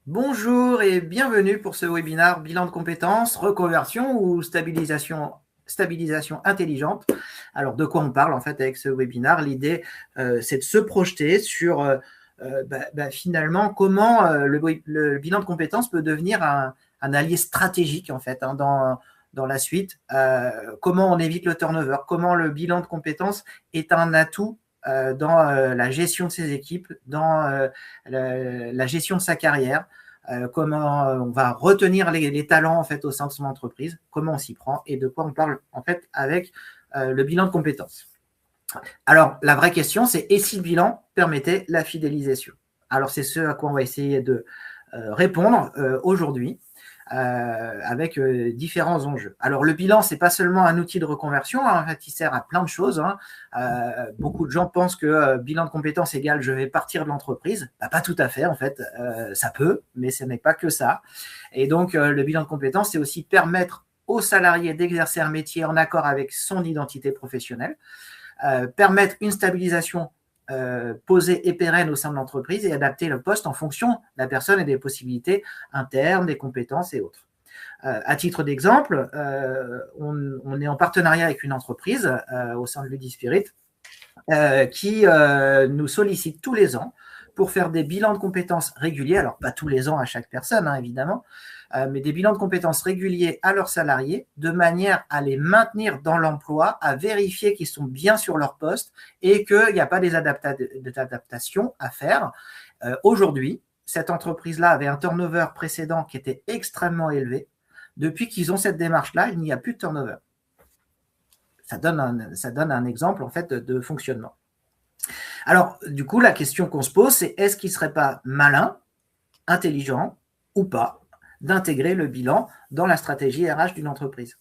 Bonjour et bienvenue pour ce webinaire bilan de compétences, reconversion ou stabilisation intelligente. Alors, de quoi on parle en fait avec ce webinaire? L'idée, c'est de se projeter sur finalement comment le bilan de compétences peut devenir un allié stratégique en fait dans la suite. Comment on évite le turnover? Comment le bilan de compétences est un atout dans la gestion de ses équipes, dans la gestion de sa carrière, comment on va retenir les talents en fait au sein de son entreprise, comment on s'y prend et de quoi on parle en fait avec le bilan de compétences. Alors la vraie question c'est et si le bilan permettait la fidélisation? Alors c'est ce à quoi on va essayer de répondre aujourd'hui. Avec différents enjeux. Alors le bilan, c'est pas seulement un outil de reconversion, hein, en fait, il sert à plein de choses. Hein. Beaucoup de gens pensent que bilan de compétences égale je vais partir de l'entreprise. Bah, pas tout à fait, en fait, ça peut, mais ce n'est pas que ça. Et donc le bilan de compétences, c'est aussi permettre aux salariés d'exercer un métier en accord avec son identité professionnelle, permettre une stabilisation posée et pérenne au sein de l'entreprise et adapter le poste en fonction de la personne et des possibilités internes, des compétences et autres. À titre d'exemple, on est en partenariat avec une entreprise au sein de Ludispirit qui nous sollicite tous les ans pour faire des bilans de compétences réguliers. Alors, pas tous les ans à chaque personne, hein, évidemment, mais des bilans de compétences réguliers à leurs salariés de manière à les maintenir dans l'emploi, à vérifier qu'ils sont bien sur leur poste et qu'il n'y a pas des adaptations à faire. Aujourd'hui, cette entreprise-là avait un turnover précédent qui était extrêmement élevé. Depuis qu'ils ont cette démarche-là, il n'y a plus de turnover. Ça donne un exemple en fait de fonctionnement. Alors, du coup, la question qu'on se pose, c'est est-ce qu'il ne serait pas malin, intelligent ou pas d'intégrer le bilan dans la stratégie RH d'une entreprise?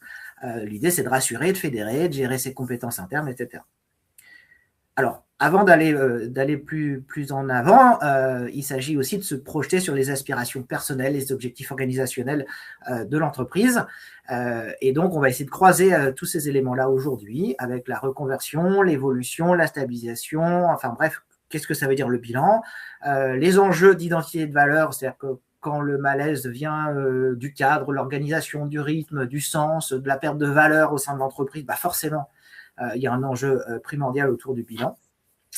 L'idée, c'est de rassurer, de fédérer, de gérer ses compétences internes, etc. Alors, avant d'aller plus en avant, il s'agit aussi de se projeter sur les aspirations personnelles, les objectifs organisationnels de l'entreprise. Et donc, on va essayer de croiser tous ces éléments-là aujourd'hui avec la reconversion, l'évolution, la stabilisation, enfin bref, qu'est-ce que ça veut dire le bilan, les enjeux d'identité et de valeur, c'est-à-dire que quand le malaise vient du cadre, l'organisation, du rythme, du sens, de la perte de valeur au sein de l'entreprise, bah forcément, il y a un enjeu primordial autour du bilan.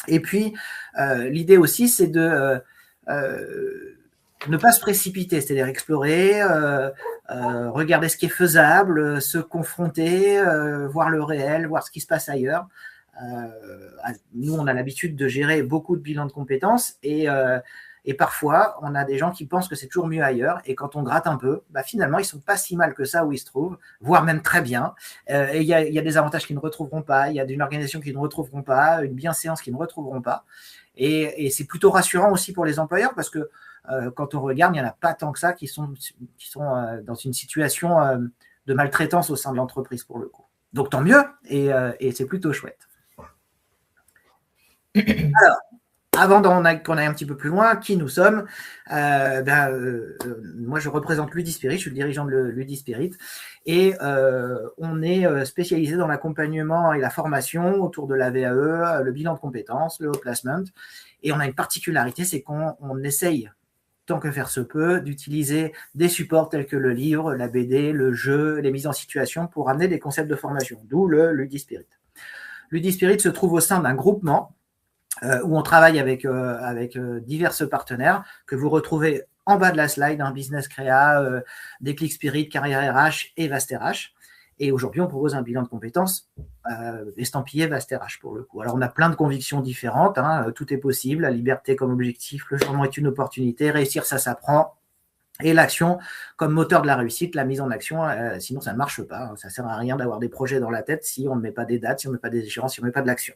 Et puis, l'idée aussi, c'est de ne pas se précipiter, c'est-à-dire explorer, regarder ce qui est faisable, se confronter, voir le réel, voir ce qui se passe ailleurs. Nous, on a l'habitude de gérer beaucoup de bilans de compétences et parfois, on a des gens qui pensent que c'est toujours mieux ailleurs. Et quand on gratte un peu, bah finalement, ils ne sont pas si mal que ça où ils se trouvent, voire même très bien. Et il y a des avantages qu'ils ne retrouveront pas, il y a une organisation qu'ils ne retrouveront pas, une bienséance qu'ils ne retrouveront pas. Et c'est plutôt rassurant aussi pour les employeurs parce que quand on regarde, il n'y en a pas tant que ça qui sont dans une situation de maltraitance au sein de l'entreprise pour le coup. Donc tant mieux, et c'est plutôt chouette. Alors, avant qu'on aille un petit peu plus loin, qui nous sommes, moi je représente Ludispirit, je suis le dirigeant de Ludispirit et on est spécialisé dans l'accompagnement et la formation autour de la VAE, le bilan de compétences, le placement, et on a une particularité, c'est qu'on essaye, tant que faire se peut, d'utiliser des supports tels que le livre, la BD, le jeu, les mises en situation pour amener des concepts de formation, d'où le Ludispirit. Ludispirit se trouve au sein d'un groupement où on travaille avec divers partenaires que vous retrouvez en bas de la slide, Business Créa, Déclic Spirit, Carrière RH et Vast RH. Et aujourd'hui, on propose un bilan de compétences estampillé Vast RH pour le coup. Alors, on a plein de convictions différentes, hein, tout est possible, la liberté comme objectif, le changement est une opportunité, réussir, ça s'apprend, et l'action comme moteur de la réussite, la mise en action, sinon ça ne marche pas. Ça ne sert à rien d'avoir des projets dans la tête si on ne met pas des dates, si on ne met pas des échéances, si on ne met pas de l'action.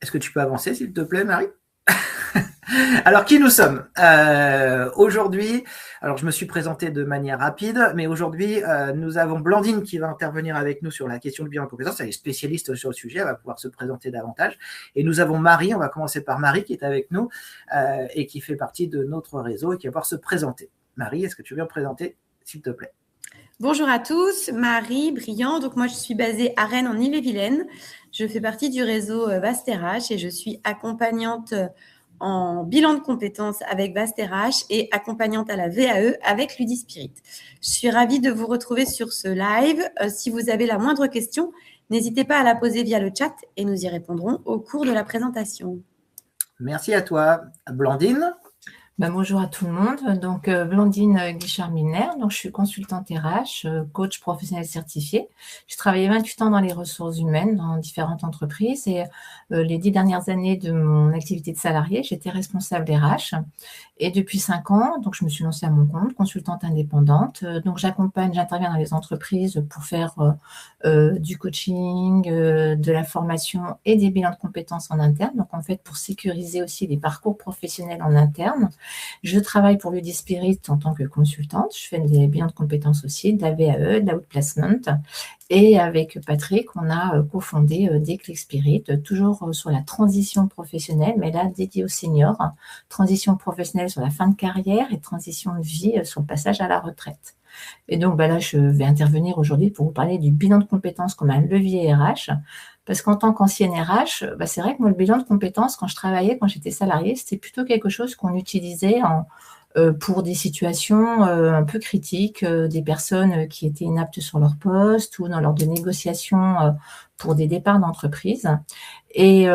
Est-ce que tu peux avancer, s'il te plaît, Marie? Alors, qui nous sommes aujourd'hui? Alors, je me suis présenté de manière rapide, mais aujourd'hui, nous avons Blandine qui va intervenir avec nous sur la question du bilan de compétences. Elle est spécialiste sur le sujet, elle va pouvoir se présenter davantage. Et nous avons Marie, on va commencer par Marie qui est avec nous et qui fait partie de notre réseau et qui va pouvoir se présenter. Marie, est-ce que tu veux me présenter, s'il te plaît? Bonjour à tous, Marie Briand. Donc moi, je suis basée à Rennes en Ille-et-Vilaine. Je fais partie du réseau Vast RH et je suis accompagnante en bilan de compétences avec Vast RH et accompagnante à la VAE avec Ludispirit. Je suis ravie de vous retrouver sur ce live. Si vous avez la moindre question, n'hésitez pas à la poser via le chat et nous y répondrons au cours de la présentation. Merci à toi, Blandine. Bonjour à tout le monde. Donc, Blandine Guichard-Milner. Donc, je suis consultante RH, coach professionnel certifié. J'ai travaillé 28 ans dans les ressources humaines dans différentes entreprises et les 10 dernières années de mon activité de salarié, j'étais responsable RH. Et depuis 5 ans, donc, je me suis lancée à mon compte, consultante indépendante. Donc, j'interviens dans les entreprises pour faire du coaching, de la formation et des bilans de compétences en interne. Donc, en fait, pour sécuriser aussi les parcours professionnels en interne. Je travaille pour Ludispirit en tant que consultante. Je fais des bilans de compétences aussi, de la VAE, de la outplacement. Et avec Patrick, on a cofondé Déclic Spirit, toujours sur la transition professionnelle, mais là dédiée aux seniors. Transition professionnelle sur la fin de carrière et transition de vie sur le passage à la retraite. Et donc là, je vais intervenir aujourd'hui pour vous parler du bilan de compétences comme un levier RH. Parce qu'en tant qu'ancienne RH, c'est vrai que moi, le bilan de compétences, quand je travaillais, quand j'étais salariée, c'était plutôt quelque chose qu'on utilisait pour des situations un peu critiques, des personnes qui étaient inaptes sur leur poste ou dans l'ordre de négociation pour des départs d'entreprise. Et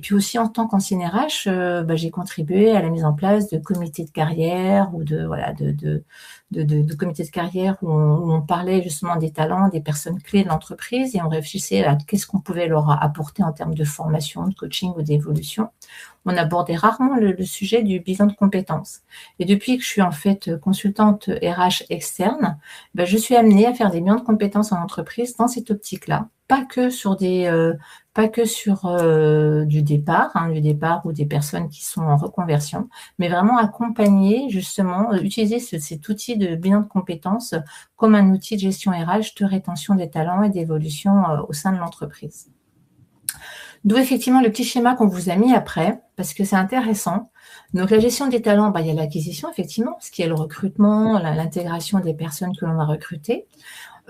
puis aussi, en tant qu'ancienne RH, j'ai contribué à la mise en place de comités de carrière ou de comités de carrière où on parlait justement des talents, des personnes clés de l'entreprise et on réfléchissait à qu'est-ce qu'on pouvait leur apporter en termes de formation, de coaching ou d'évolution. On abordait rarement le sujet du bilan de compétences. Et depuis que je suis en fait consultante RH externe, je suis amenée à faire des bilans de compétences en entreprise dans cette optique-là, pas que sur du départ ou des personnes qui sont en reconversion, mais vraiment accompagner justement, utiliser cet outil de bilan de compétences comme un outil de gestion RH, de rétention des talents et d'évolution au sein de l'entreprise. D'où effectivement le petit schéma qu'on vous a mis après, parce que c'est intéressant. Donc la gestion des talents, il y a l'acquisition effectivement, ce qui est le recrutement, l'intégration des personnes que l'on va recruter.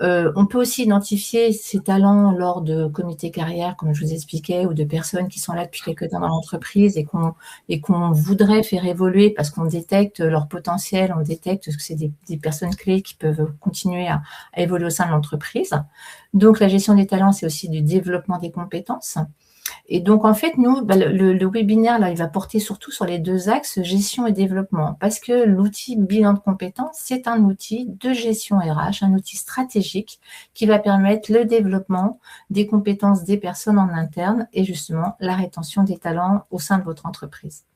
On peut aussi identifier ces talents lors de comités carrière, comme je vous expliquais, ou de personnes qui sont là depuis quelques temps dans l'entreprise et qu'on voudrait faire évoluer parce qu'on détecte leur potentiel, on détecte que c'est des personnes clés qui peuvent continuer à évoluer au sein de l'entreprise. Donc, la gestion des talents, c'est aussi du développement des compétences. Et donc, en fait, nous, le webinaire, là, il va porter surtout sur les 2 axes, gestion et développement, parce que l'outil bilan de compétences, c'est un outil de gestion RH, un outil stratégique qui va permettre le développement des compétences des personnes en interne et justement la rétention des talents au sein de votre entreprise.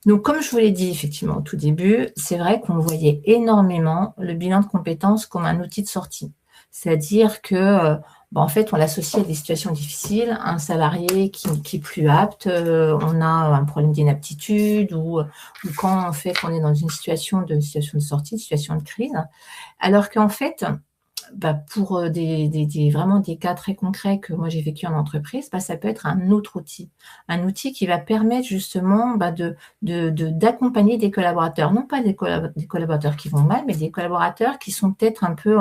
Donc, comme je vous l'ai dit effectivement au tout début, c'est vrai qu'on voyait énormément le bilan de compétences comme un outil de sortie. C'est-à-dire que en fait, on l'associe à des situations difficiles, un salarié qui est plus apte, on a un problème d'inaptitude ou quand en fait on est dans une situation de sortie, une situation de crise. Alors qu'en fait, pour vraiment des cas très concrets que moi j'ai vécu en entreprise, ça peut être un autre outil. Un outil qui va permettre justement d'accompagner des collaborateurs, non pas des collaborateurs qui vont mal, mais des collaborateurs qui sont peut-être un peu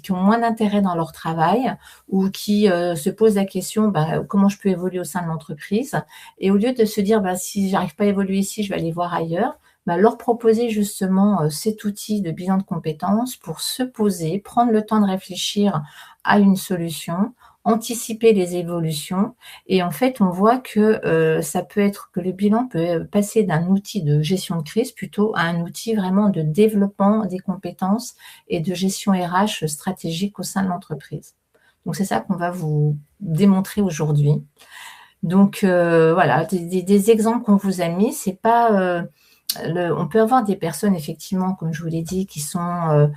qui ont moins d'intérêt dans leur travail ou qui se posent la question comment je peux évoluer au sein de l'entreprise, et au lieu de se dire si j'arrive pas à évoluer ici, je vais aller voir ailleurs, leur proposer justement cet outil de bilan de compétences pour se poser, prendre le temps de réfléchir à une solution, anticiper les évolutions. Et en fait, on voit que ça peut être que le bilan peut passer d'un outil de gestion de crise plutôt à un outil vraiment de développement des compétences et de gestion RH stratégique au sein de l'entreprise. Donc, c'est ça qu'on va vous démontrer aujourd'hui. Donc, voilà, des exemples qu'on vous a mis, c'est pas... on peut avoir des personnes, effectivement, comme je vous l'ai dit, qui sont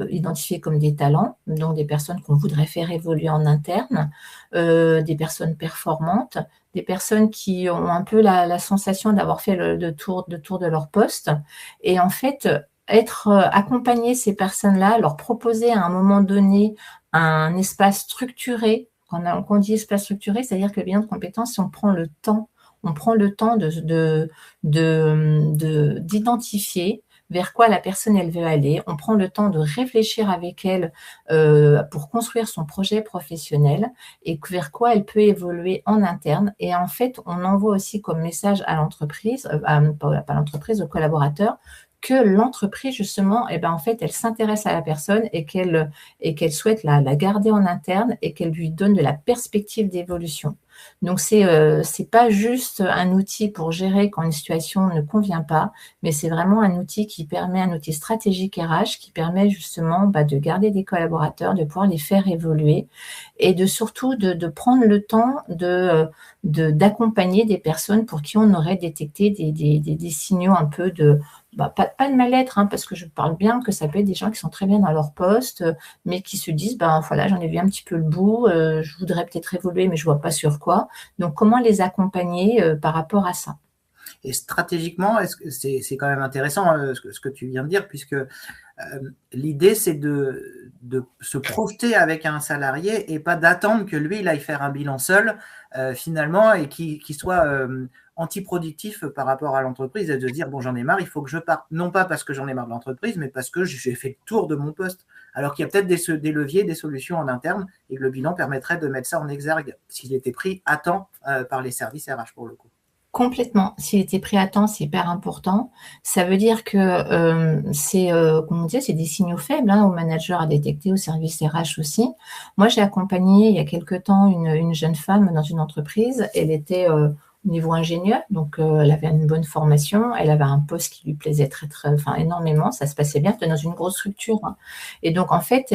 identifiées comme des talents, donc des personnes qu'on voudrait faire évoluer en interne, des personnes performantes, des personnes qui ont un peu la sensation d'avoir fait le tour de leur poste. Et en fait, accompagner ces personnes-là, leur proposer à un moment donné un espace structuré. Quand on dit espace structuré, c'est-à-dire que le bilan de compétences, si on prend le temps d'identifier vers quoi la personne elle veut aller. On prend le temps de réfléchir avec elle pour construire son projet professionnel et vers quoi elle peut évoluer en interne. Et en fait, on envoie aussi comme message à l'entreprise, pas l'entreprise, aux collaborateurs, que l'entreprise, justement, eh ben, en fait, elle s'intéresse à la personne et qu'elle souhaite la garder en interne et qu'elle lui donne de la perspective d'évolution. Donc, c'est pas juste un outil pour gérer quand une situation ne convient pas, mais c'est vraiment un outil qui permet, un outil stratégique RH qui permet justement de garder des collaborateurs, de pouvoir les faire évoluer et de surtout de prendre le temps d'accompagner des personnes pour qui on aurait détecté des signaux un peu pas de mal-être, parce que je parle bien que ça peut être des gens qui sont très bien dans leur poste, mais qui se disent, voilà, j'en ai vu un petit peu le bout, je voudrais peut-être évoluer, mais je vois pas sur quoi. Donc, comment les accompagner par rapport à ça? Et stratégiquement, c'est quand même intéressant ce que tu viens de dire, puisque l'idée, c'est de se projeter avec un salarié et pas d'attendre que lui, il aille faire un bilan seul, finalement, et qu'il soit antiproductif par rapport à l'entreprise et de dire, bon, j'en ai marre, il faut que je parte. Non pas parce que j'en ai marre de l'entreprise, mais parce que j'ai fait le tour de mon poste. Alors qu'il y a peut-être des leviers, des solutions en interne et que le bilan permettrait de mettre ça en exergue s'il était pris à temps par les services RH pour le coup. Complètement. S'il était pris à temps, c'est hyper important. Ça veut dire que comme on disait, c'est des signaux faibles aux managers à détecter, au service RH aussi. Moi, j'ai accompagné il y a quelque temps une jeune femme dans une entreprise. Elle était au niveau ingénieur, donc elle avait une bonne formation, elle avait un poste qui lui plaisait énormément, ça se passait bien, c'était dans une grosse structure. Et donc en fait,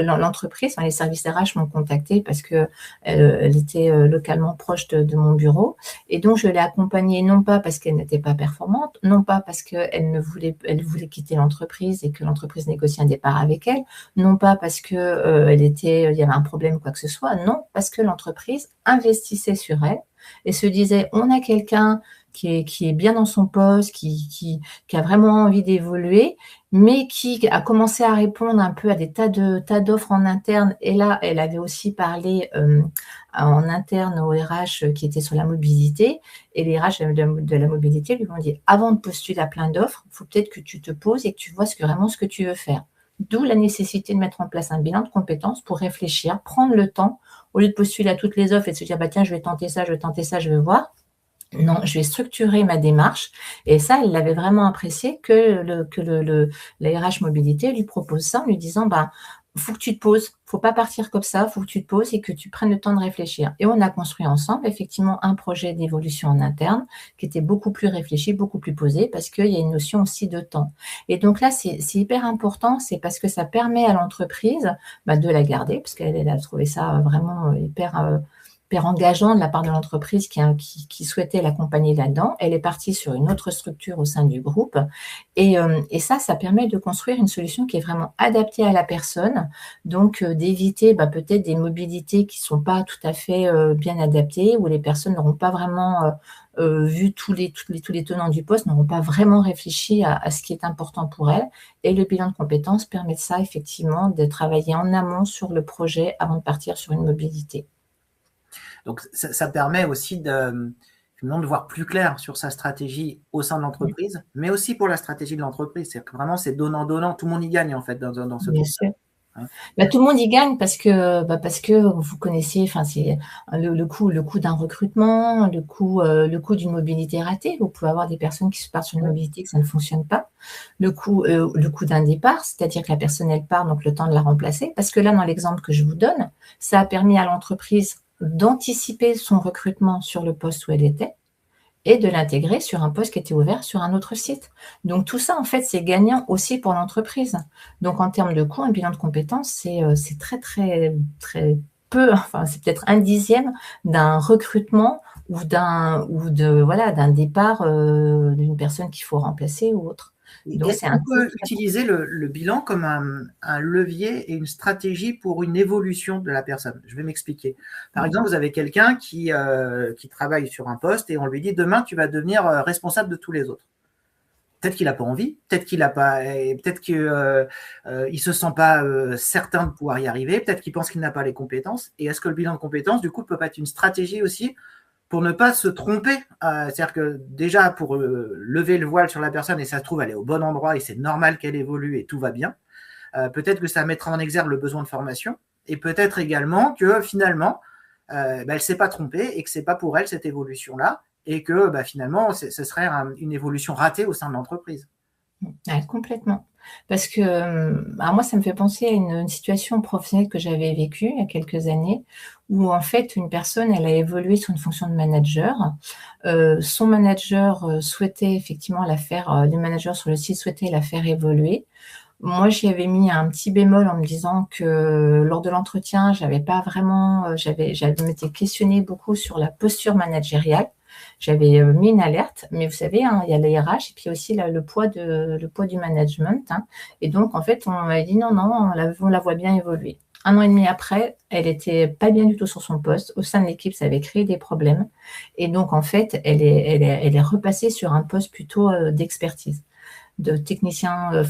l'entreprise, les services RH m'ont contactée parce que elle était localement proche de mon bureau, et donc je l'ai accompagnée non pas parce qu'elle n'était pas performante, non pas parce qu'elle elle voulait quitter l'entreprise et que l'entreprise négocie un départ avec elle, non pas parce que il y avait un problème ou quoi que ce soit, non, parce que l'entreprise investissait sur elle et se disait, on a quelqu'un qui est bien dans son poste, qui a vraiment envie d'évoluer, mais qui a commencé à répondre un peu à des tas d'offres en interne. Et là, elle avait aussi parlé en interne aux RH qui étaient sur la mobilité. Et les RH de la mobilité lui ont dit, avant de postuler à plein d'offres, il faut peut-être que tu te poses et que tu vois vraiment ce que tu veux faire. D'où la nécessité de mettre en place un bilan de compétences pour réfléchir, prendre le temps, au lieu de postuler à toutes les offres et de se dire, tiens, je vais tenter ça, je vais voir. Non, je vais structurer ma démarche. Et ça, elle l'avait vraiment apprécié que la RH mobilité lui propose ça en lui disant, faut que tu te poses, faut pas partir comme ça, faut que tu te poses et que tu prennes le temps de réfléchir. Et on a construit ensemble effectivement un projet d'évolution en interne qui était beaucoup plus réfléchi, beaucoup plus posé, parce qu'il y a une notion aussi de temps. Et donc là, c'est hyper important, c'est parce que ça permet à l'entreprise de la garder, parce qu'elle a trouvé ça vraiment hyper engageant de la part de l'entreprise qui souhaitait l'accompagner là-dedans. Elle est partie sur une autre structure au sein du groupe. Et ça permet de construire une solution qui est vraiment adaptée à la personne, donc d'éviter peut-être des mobilités qui ne sont pas tout à fait bien adaptées, où les personnes n'auront pas vraiment vu tous les tenants du poste, n'auront pas vraiment réfléchi à ce qui est important pour elles. Et le bilan de compétences permet de ça, effectivement, de travailler en amont sur le projet avant de partir sur une mobilité. Donc, ça permet aussi de voir plus clair sur sa stratégie au sein de l'entreprise, mais aussi pour la stratégie de l'entreprise. C'est que vraiment, c'est donnant-donnant. Tout le monde y gagne, en fait, dans ce cas. Tout le monde y gagne parce que vous connaissez, c'est le coût d'un recrutement, le coût d'une mobilité ratée. Vous pouvez avoir des personnes qui se partent sur une mobilité que ça ne fonctionne pas. Le coût d'un départ, c'est-à-dire que la personne elle part, donc le temps de la remplacer. Parce que là, dans l'exemple que je vous donne, ça a permis à l'entreprise d'anticiper son recrutement sur le poste où elle était et de l'intégrer sur un poste qui était ouvert sur un autre site. Donc, tout ça, en fait, c'est gagnant aussi pour l'entreprise. Donc, en termes de coût, un bilan de compétences, c'est très, très, très peu, c'est peut-être 1/10 d'un recrutement ou d'un départ d'une personne qu'il faut remplacer ou autre. Donc, est-ce qu'on peut utiliser le bilan comme un levier et une stratégie pour une évolution de la personne? Je vais m'expliquer. Par exemple, vous avez quelqu'un qui travaille sur un poste et on lui dit demain, tu vas devenir responsable de tous les autres. Peut-être qu'il n'a pas envie, peut-être qu'il ne se sent pas certain de pouvoir y arriver, peut-être qu'il pense qu'il n'a pas les compétences. Et est-ce que le bilan de compétences, du coup, peut pas être une stratégie aussi pour ne pas se tromper. C'est-à-dire que déjà, pour lever le voile sur la personne, et ça se trouve, elle est au bon endroit et c'est normal qu'elle évolue et tout va bien. Peut-être que ça mettra en exergue le besoin de formation et peut-être également que finalement, elle ne s'est pas trompée et que ce n'est pas pour elle cette évolution-là et que finalement, ce serait une évolution ratée au sein de l'entreprise. Ouais, complètement. Parce que moi, ça me fait penser à une situation professionnelle que j'avais vécue il y a quelques années, où en fait, une personne, elle a évolué sur une fonction de manager. Son manager souhaitait effectivement la faire, les managers sur le site souhaitaient la faire évoluer. Moi, j'y avais mis un petit bémol en me disant que lors de l'entretien, j'avais pas vraiment, je m'étais questionnée beaucoup sur la posture managériale. J'avais mis une alerte, mais vous savez, il y a les RH et puis aussi le poids du management. Et donc, en fait, on m'a dit non, on la voit bien évoluer. 1 an et demi après, elle était pas bien du tout sur son poste. Au sein de l'équipe, ça avait créé des problèmes. Et donc, en fait, elle est repassée sur un poste plutôt d'expertise, de technicien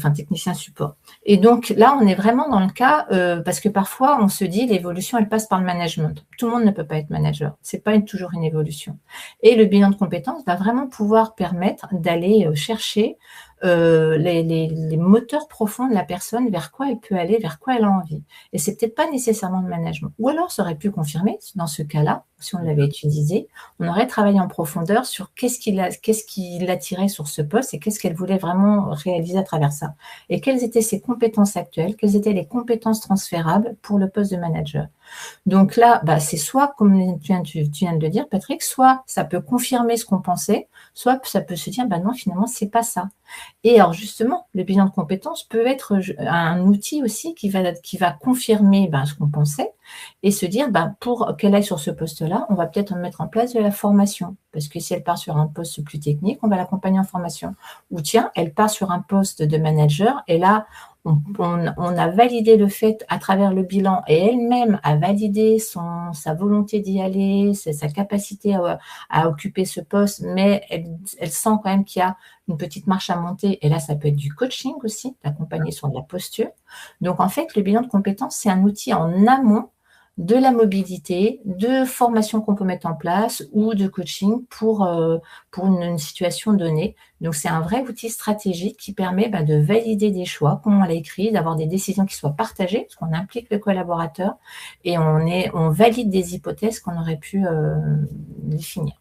support. Et donc là, on est vraiment dans le cas, parce que parfois, on se dit l'évolution, elle passe par le management. Tout le monde ne peut pas être manager. C'est pas toujours une évolution. Et le bilan de compétences va vraiment pouvoir permettre d'aller chercher les moteurs profonds de la personne, vers quoi elle peut aller, vers quoi elle a envie. Et c'est peut-être pas nécessairement le management. Ou alors, ça aurait pu confirmer, dans ce cas-là, si on l'avait utilisé, on aurait travaillé en profondeur sur qu'est-ce qui l'attirait sur ce poste et qu'est-ce qu'elle voulait vraiment réaliser à travers ça. Et quelles étaient ses compétences actuelles, quelles étaient les compétences transférables pour le poste de manager. Donc là, c'est soit, comme tu viens de le dire, Patrick, soit ça peut confirmer ce qu'on pensait, soit ça peut se dire, non, finalement, c'est pas ça. Et alors justement, le bilan de compétences peut être un outil aussi qui va confirmer ce qu'on pensait et se dire, pour qu'elle aille sur ce poste-là, on va peut-être mettre en place de la formation. Parce que si elle part sur un poste plus technique, on va l'accompagner en formation. Ou tiens, elle part sur un poste de manager et là, on a validé le fait à travers le bilan et elle-même a validé sa volonté d'y aller, sa capacité à occuper ce poste, mais elle sent quand même qu'il y a une petite marche à monter. Et là, ça peut être du coaching aussi, d'accompagner sur de la posture. Donc, en fait, le bilan de compétences, c'est un outil en amont de la mobilité, de formation qu'on peut mettre en place ou de coaching pour une situation donnée. Donc, c'est un vrai outil stratégique qui permet de valider des choix, comme on l'a écrit, d'avoir des décisions qui soient partagées, parce qu'on implique le collaborateur et on valide des hypothèses qu'on aurait pu définir.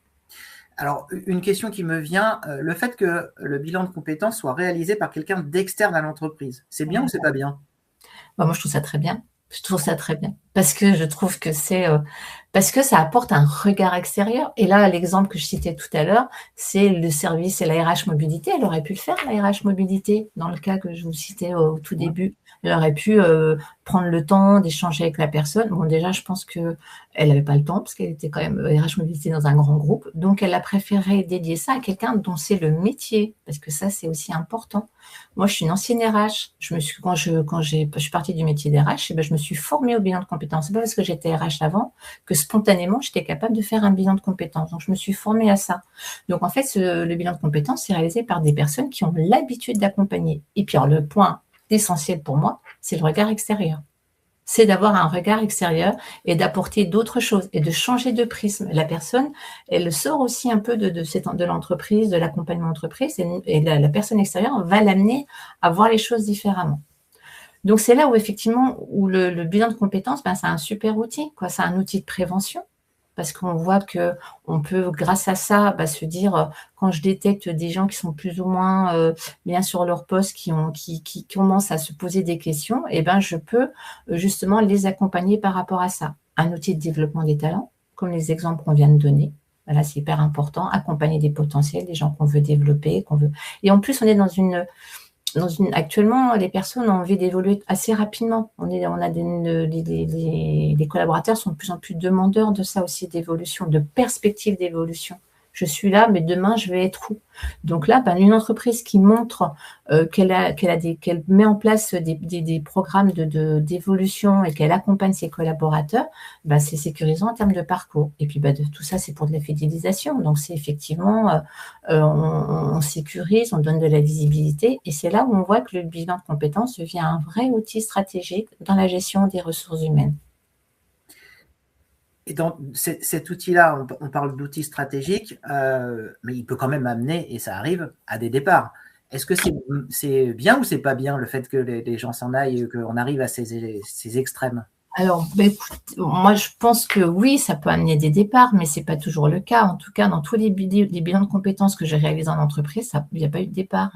Alors, une question qui me vient, le fait que le bilan de compétences soit réalisé par quelqu'un d'externe à l'entreprise, c'est bien ou c'est pas bien? Moi, je trouve ça très bien. Je trouve ça très bien parce que je trouve que parce que ça apporte un regard extérieur. Et là, l'exemple que je citais tout à l'heure, c'est le service et la RH mobilité. Elle aurait pu le faire, la RH mobilité, dans le cas que je vous citais au tout début. Elle aurait pu prendre le temps d'échanger avec la personne. Bon, déjà, je pense qu'elle n'avait pas le temps parce qu'elle était quand même RH mobilité dans un grand groupe. Donc, elle a préféré dédier ça à quelqu'un dont c'est le métier, parce que ça, c'est aussi important. Moi, je suis une ancienne RH. Quand je suis partie du métier d'RH, je me suis formée au bilan de compétences. C'est pas parce que j'étais RH avant que spontanément, j'étais capable de faire un bilan de compétences. Donc, je me suis formée à ça. Donc, en fait, le bilan de compétences, c'est réalisé par des personnes qui ont l'habitude d'accompagner. Et puis, alors, le point essentiel pour moi, c'est le regard extérieur. C'est d'avoir un regard extérieur et d'apporter d'autres choses et de changer de prisme. La personne, elle sort aussi un peu de l'entreprise, de l'accompagnement entreprise et la personne extérieure va l'amener à voir les choses différemment. Donc, c'est là où effectivement, où le bilan de compétences, c'est un super outil, quoi. C'est un outil de prévention. Parce qu'on voit qu'on peut, grâce à ça, se dire, quand je détecte des gens qui sont plus ou moins bien sur leur poste, qui commencent à se poser des questions, je peux justement les accompagner par rapport à ça. Un outil de développement des talents, comme les exemples qu'on vient de donner. Voilà, c'est hyper important. Accompagner des potentiels, des gens qu'on veut développer, Et en plus, on est actuellement, les personnes ont envie d'évoluer assez rapidement. Les collaborateurs sont de plus en plus demandeurs de ça aussi, d'évolution, de perspective d'évolution. Je suis là, mais demain, je vais être où? Donc là, une entreprise qui montre qu'elle met en place des programmes d'évolution et qu'elle accompagne ses collaborateurs, c'est sécurisant en termes de parcours. Et puis, tout ça, c'est pour de la fidélisation. Donc, c'est effectivement, on sécurise, on donne de la visibilité. Et c'est là où on voit que le bilan de compétences devient un vrai outil stratégique dans la gestion des ressources humaines. Et dans cet outil-là, on parle d'outils stratégiques, mais il peut quand même amener, et ça arrive, à des départs. Est-ce que c'est bien ou c'est pas bien le fait que les gens s'en aillent et qu'on arrive à ces extrêmes? Alors, écoute, moi, je pense que oui, ça peut amener des départs, mais c'est pas toujours le cas. En tout cas, dans tous les bilans de compétences que j'ai réalisés en entreprise, il n'y a pas eu de départ.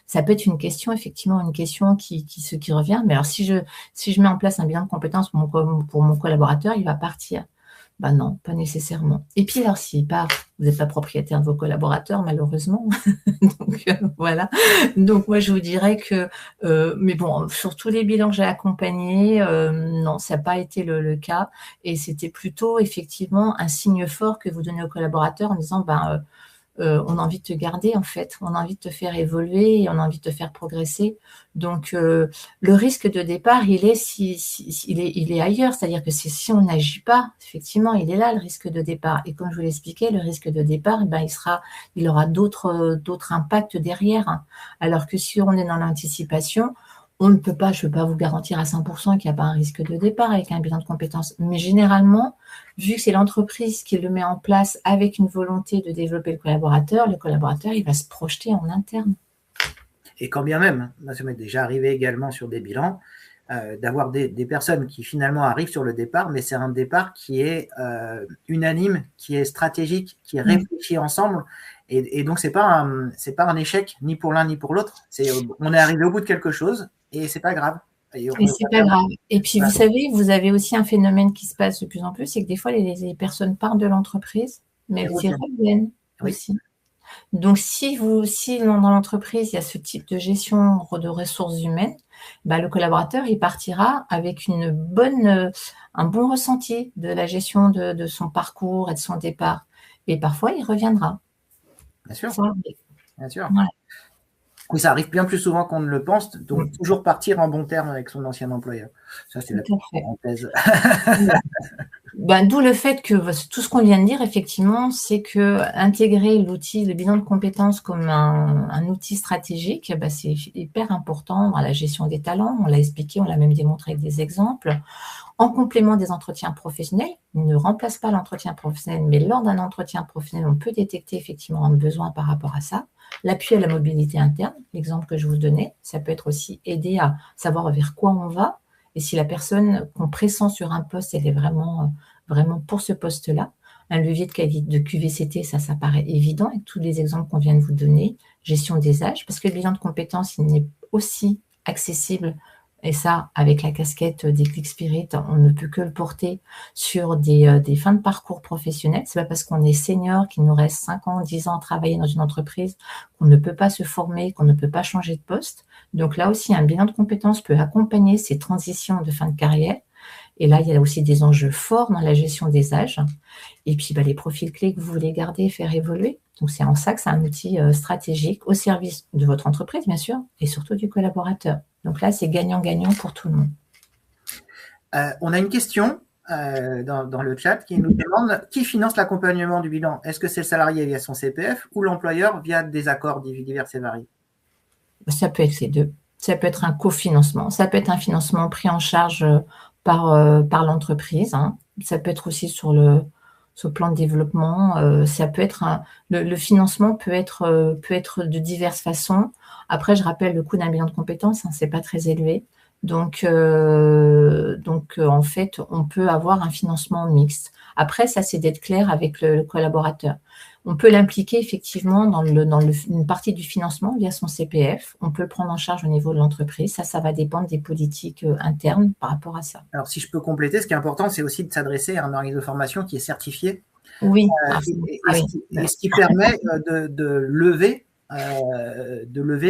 Ça peut être une question, effectivement, une question qui revient. Mais alors, si je mets en place un bilan de compétences pour mon collaborateur, il va partir. Ben non, pas nécessairement. Et puis alors, s'il part, vous n'êtes pas propriétaire de vos collaborateurs, malheureusement. Donc, voilà. Donc, moi, je vous dirais que, mais bon, sur tous les bilans que j'ai accompagnés, non, ça n'a pas été le cas. Et c'était plutôt, effectivement, un signe fort que vous donnez aux collaborateurs en disant, on a envie de te garder, en fait. On a envie de te faire évoluer et on a envie de te faire progresser. Donc, le risque de départ, il est ailleurs. C'est-à-dire que si on n'agit pas, effectivement, il est là, le risque de départ. Et comme je vous l'expliquais, le risque de départ, il aura d'autres impacts derrière, hein. Alors que si on est dans l'anticipation, on ne peut pas, je ne peux pas vous garantir à 100% qu'il n'y a pas un risque de départ avec un bilan de compétences. Mais généralement, vu que c'est l'entreprise qui le met en place avec une volonté de développer le collaborateur, il va se projeter en interne. Et quand bien même, ça m'est déjà arrivé également sur des bilans, d'avoir des personnes qui finalement arrivent sur le départ, mais c'est un départ qui est unanime, qui est stratégique, qui est réfléchi ensemble. Et donc, c'est pas un échec ni pour l'un ni pour l'autre. On est arrivé au bout de quelque chose et c'est pas grave. Et c'est pas grave. Et puis, vous savez, vous avez aussi un phénomène qui se passe de plus en plus, c'est que des fois, les personnes partent de l'entreprise, mais elles y reviennent aussi. Donc, si dans l'entreprise, il y a ce type de gestion de ressources humaines, le collaborateur, il partira avec un bon ressenti de la gestion de son parcours et de son départ. Et parfois, il reviendra. Bien sûr. Bien sûr. Voilà. Oui, ça arrive bien plus souvent qu'on ne le pense, donc toujours partir en bon terme avec son ancien employeur. Ça, c'est la parenthèse. D'où le fait que tout ce qu'on vient de dire, effectivement, c'est que intégrer le bilan de compétences comme un outil stratégique, c'est hyper important dans la gestion des talents. On l'a expliqué, on l'a même démontré avec des exemples. En complément des entretiens professionnels, il ne remplace pas l'entretien professionnel, mais lors d'un entretien professionnel, on peut détecter effectivement un besoin par rapport à ça. L'appui à la mobilité interne, l'exemple que je vous donnais, ça peut être aussi aider à savoir vers quoi on va. Et si la personne qu'on pressent sur un poste, elle est vraiment pour ce poste-là, un levier de QVCT, ça paraît évident avec tous les exemples qu'on vient de vous donner, gestion des âges, parce que le bilan de compétences, il n'est aussi accessible, et ça, avec la casquette des Click Spirit, on ne peut que le porter sur des fins de parcours professionnels. C'est pas parce qu'on est senior, qu'il nous reste 5 ans, 10 ans à travailler dans une entreprise, qu'on ne peut pas se former, qu'on ne peut pas changer de poste. Donc là aussi, un bilan de compétences peut accompagner ces transitions de fin de carrière. Et là, il y a aussi des enjeux forts dans la gestion des âges. Et puis, les profils clés que vous voulez garder et faire évoluer. Donc, c'est en ça que c'est un outil stratégique au service de votre entreprise, bien sûr, et surtout du collaborateur. Donc là, c'est gagnant-gagnant pour tout le monde. On a une question dans le chat qui nous demande qui finance l'accompagnement du bilan. Est-ce que c'est le salarié via son CPF ou l'employeur via des accords divers et variés? Ça peut être les deux. Ça peut être un cofinancement. Ça peut être un financement pris en charge par l'entreprise, hein. Ça peut être aussi sur le plan de développement. Ça peut être le financement peut être de diverses façons. Après, je rappelle le coût d'un bilan de compétences, hein, c'est pas très élevé. Donc, en fait, on peut avoir un financement mixte. Après, ça, c'est d'être clair avec le collaborateur. On peut l'impliquer effectivement dans une partie du financement via son CPF. On peut le prendre en charge au niveau de l'entreprise. Ça va dépendre des politiques internes par rapport à ça. Alors, si je peux compléter, ce qui est important, c'est aussi de s'adresser à un organisme de formation qui est certifié. Oui. Et ce qui permet de lever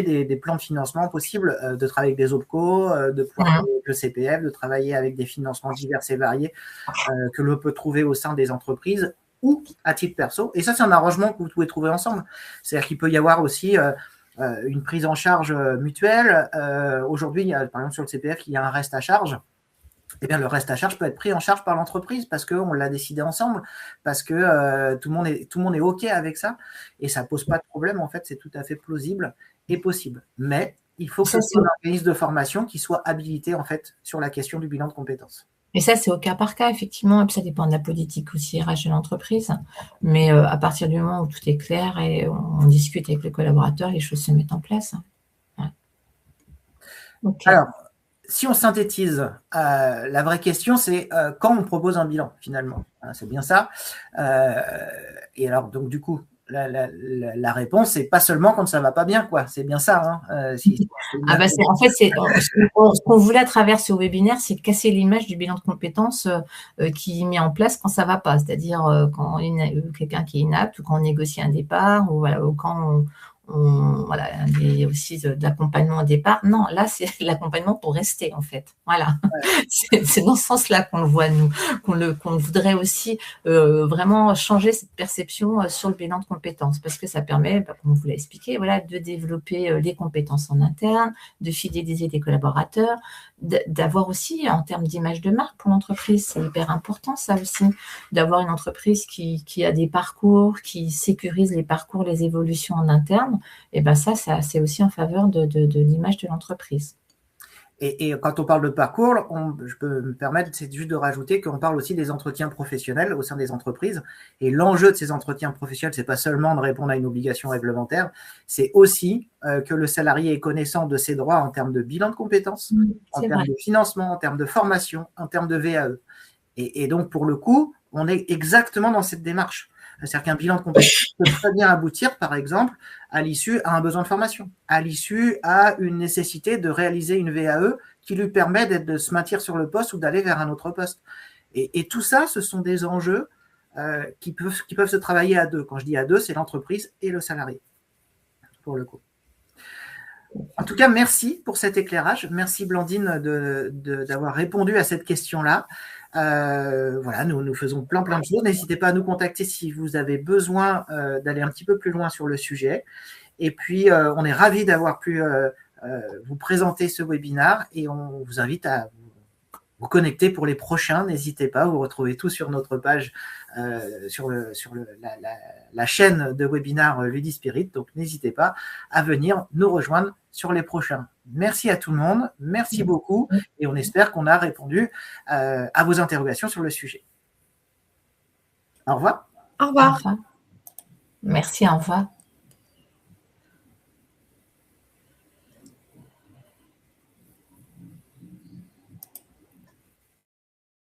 des plans de financement possibles, de travailler avec des OPCO, de pouvoir travailler avec le CPF, de travailler avec des financements divers et variés que l'on peut trouver au sein des entreprises ou à titre perso. Et ça, c'est un arrangement que vous pouvez trouver ensemble. C'est-à-dire qu'il peut y avoir aussi une prise en charge mutuelle. Aujourd'hui, par exemple, sur le CPF, il y a un reste à charge. Eh bien, le reste à charge peut être pris en charge par l'entreprise parce qu'on l'a décidé ensemble, parce que tout le monde est OK avec ça et ça ne pose pas de problème. En fait, c'est tout à fait plausible et possible. Mais il faut que ce soit un organisme de formation qui soit habilité en fait sur la question du bilan de compétences. Et ça, c'est au cas par cas, effectivement. Et puis, ça dépend de la politique aussi RH de l'entreprise. Mais à partir du moment où tout est clair et on discute avec les collaborateurs, les choses se mettent en place. Ouais. Okay. Alors, si on synthétise, la vraie question, c'est quand on propose un bilan, finalement. C'est bien ça. Et alors, donc, du coup, la réponse, c'est pas seulement quand ça va pas bien, quoi. C'est bien ça. Hein. En fait, ce qu'on voulait à travers ce webinaire, c'est de casser l'image du bilan de compétences qui est mis en place quand ça va pas. C'est-à-dire quand quelqu'un qui est inapte ou quand on négocie un départ ou quand il y a aussi de l'accompagnement au départ. Non, là, c'est l'accompagnement pour rester, en fait. Voilà. Ouais. C'est dans ce sens-là qu'on le voit, nous, qu'on voudrait aussi vraiment changer cette perception sur le bilan de compétences, parce que ça permet, comme vous l'avez expliqué, de développer les compétences en interne, de fidéliser les collaborateurs, d'avoir aussi, en termes d'image de marque pour l'entreprise, c'est hyper important, ça aussi, d'avoir une entreprise qui a des parcours, qui sécurise les parcours, les évolutions en interne. Et bien ça c'est aussi en faveur de l'image de l'entreprise. Et quand on parle de parcours, je peux me permettre, c'est juste de rajouter qu'on parle aussi des entretiens professionnels au sein des entreprises. Et l'enjeu de ces entretiens professionnels, c'est pas seulement de répondre à une obligation réglementaire, c'est aussi que le salarié est connaissant de ses droits en termes de bilan de compétences, en termes de financement, en termes de formation, en termes de VAE. Et donc, pour le coup, on est exactement dans cette démarche. C'est-à-dire qu'un bilan de compétences peut très bien aboutir, par exemple, à l'issue à un besoin de formation, à l'issue à une nécessité de réaliser une VAE qui lui permet de se maintenir sur le poste ou d'aller vers un autre poste. Et tout ça, ce sont des enjeux qui peuvent se travailler à deux. Quand je dis à deux, c'est l'entreprise et le salarié, pour le coup. En tout cas, merci pour cet éclairage. Merci Blandine d'avoir répondu à cette question-là. Nous faisons plein de choses. N'hésitez pas à nous contacter si vous avez besoin d'aller un petit peu plus loin sur le sujet. Et puis, on est ravis d'avoir pu vous présenter ce webinaire et on vous invite à vous connecter pour les prochains. N'hésitez pas, vous retrouvez tout sur notre page, sur la chaîne de webinaire Ludispirit. Donc, n'hésitez pas à venir nous rejoindre sur les prochains. Merci à tout le monde, merci beaucoup et on espère qu'on a répondu à vos interrogations sur le sujet. Au revoir. Au revoir. Merci, au revoir.